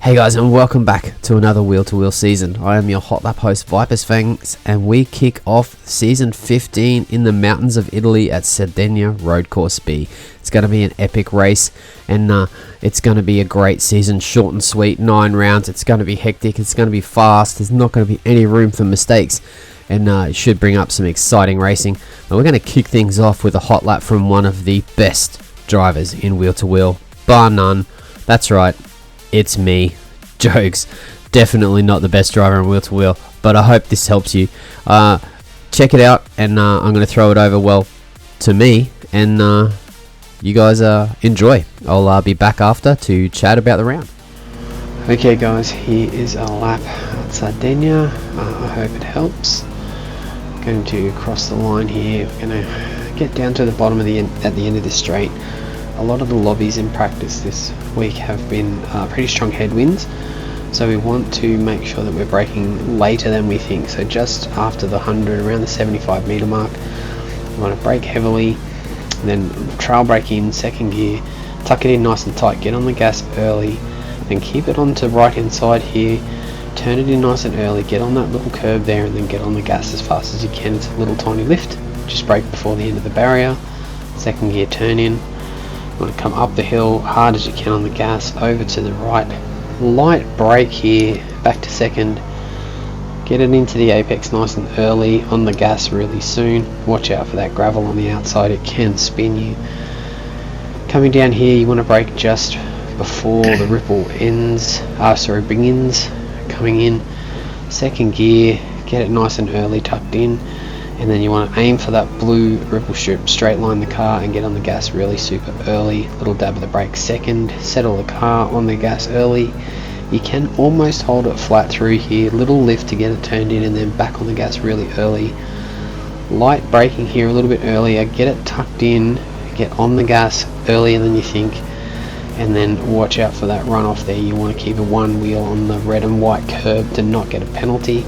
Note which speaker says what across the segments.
Speaker 1: Hey guys, and welcome back to another Wheel to Wheel season. I am your Hotlap host, Viper's Fangs, and we kick off season 15 in the mountains of Italy at Sardinia Road Course B. It's going to be an epic race, and it's going to be a great season, short and sweet, 9 rounds. It's going to be hectic, it's going to be fast, there's not going to be any room for mistakes, and it should bring up some exciting racing. And we're going to kick things off with a hot lap from one of the best drivers in Wheel to Wheel, bar none. That's right, it's me. Jokes. Definitely not the best driver in Wheel to Wheel, but I hope this helps you. Check it out, and I'm going to throw it over, to me, and you guys enjoy. I'll be back after to chat about the round.
Speaker 2: Okay guys, here is a lap at Sardinia. I hope it helps. Going to cross the line here. We're going to get down to the bottom of at the end of this straight. A lot of the lobbies in practice this week have been pretty strong headwinds, so we want to make sure that we're braking later than we think. So just after the 100, around the 75 meter mark, we want to brake heavily, then trail brake in second gear, tuck it in nice and tight, get on the gas early, then keep it on to right hand side here, turn it in nice and early, get on that little curb there, and then get on the gas as fast as you can. It's a little tiny lift, just brake before the end of the barrier, second gear turn in. You want to come up the hill hard as you can on the gas, over to the right, light brake here, back to second, get it into the apex nice and early, on the gas really soon. Watch out for that gravel on the outside, it can spin you. Coming down here, you want to brake just before the ripple begins. Coming in second gear, get it nice and early, tucked in, and then you want to aim for that blue ripple strip, straight line the car and get on the gas really super early. Little dab of the brake second, settle the car on the gas early. You can almost hold it flat through here, little lift to get it turned in, and then back on the gas really early. Light braking here a little bit earlier, get it tucked in, get on the gas earlier than you think, and then watch out for that runoff there. You want to keep a one wheel on the red and white curb to not get a penalty.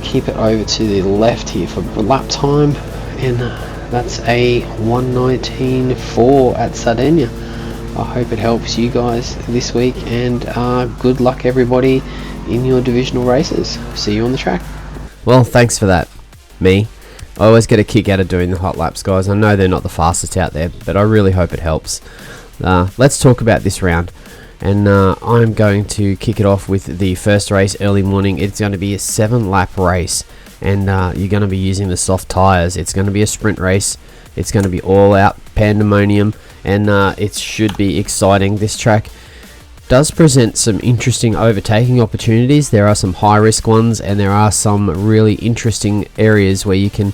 Speaker 2: Keep it over to the left here for lap time, and that's a 1:19.4 at Sardinia. I hope it helps you guys this week, and good luck everybody in your divisional races. See you on the track.
Speaker 1: Well, thanks for that, me. I always get a kick out of doing the hot laps, guys. I know they're not the fastest out there, but I really hope it helps. Let's talk about this round. And I'm going to kick it off with the first race early morning. It's going to be a 7-lap race, and you're going to be using the soft tyres. It's going to be a sprint race. It's going to be all out pandemonium, and it should be exciting. This track does present some interesting overtaking opportunities. There are some high risk ones, and there are some really interesting areas where you can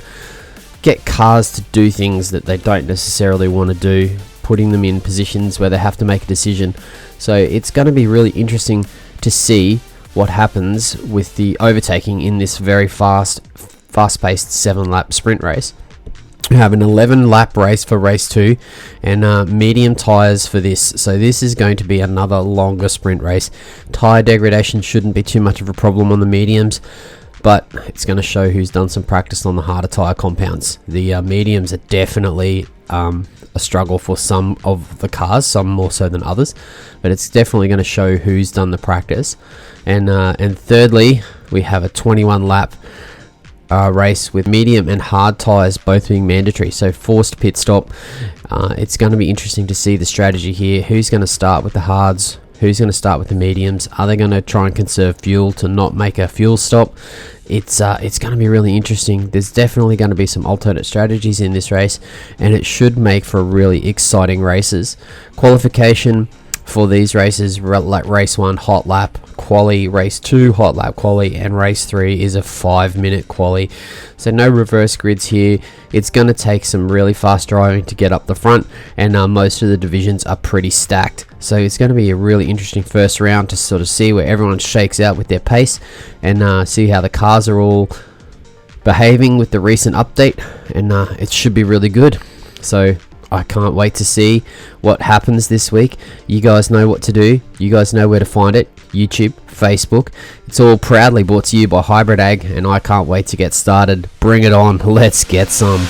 Speaker 1: get cars to do things that they don't necessarily want to do, putting them in positions where they have to make a decision. So it's going to be really interesting to see what happens with the overtaking in this very fast-paced 7-lap sprint race. We have an 11-lap race for race 2, and medium tyres for this. So this is going to be another longer sprint race. Tyre degradation shouldn't be too much of a problem on the mediums, but it's going to show who's done some practice on the harder tyre compounds. The mediums are definitely a struggle for some of the cars, some more so than others, but it's definitely going to show who's done the practice. And thirdly, we have a 21-lap race with medium and hard tyres both being mandatory, so forced pit stop. It's going to be interesting to see the strategy here. Who's going to start with the hards? Who's going to start with the mediums? Are they going to try and conserve fuel to not make a fuel stop? It's going to be really interesting. There's definitely going to be some alternate strategies in this race, and it should make for really exciting races. Qualification for these races, like race 1 hot lap quali, race 2 hot lap quali, and race 3 is a 5-minute quali. So no reverse grids here. It's going to take some really fast driving to get up the front, and most of the divisions are pretty stacked. So it's going to be a really interesting first round to sort of see where everyone shakes out with their pace, and see how the cars are all behaving with the recent update, and it should be really good. So I can't wait to see what happens this week. You guys know what to do. You guys know where to find it. YouTube, Facebook. It's all proudly brought to you by Hybrid Ag, and I can't wait to get started. Bring it on. Let's get some.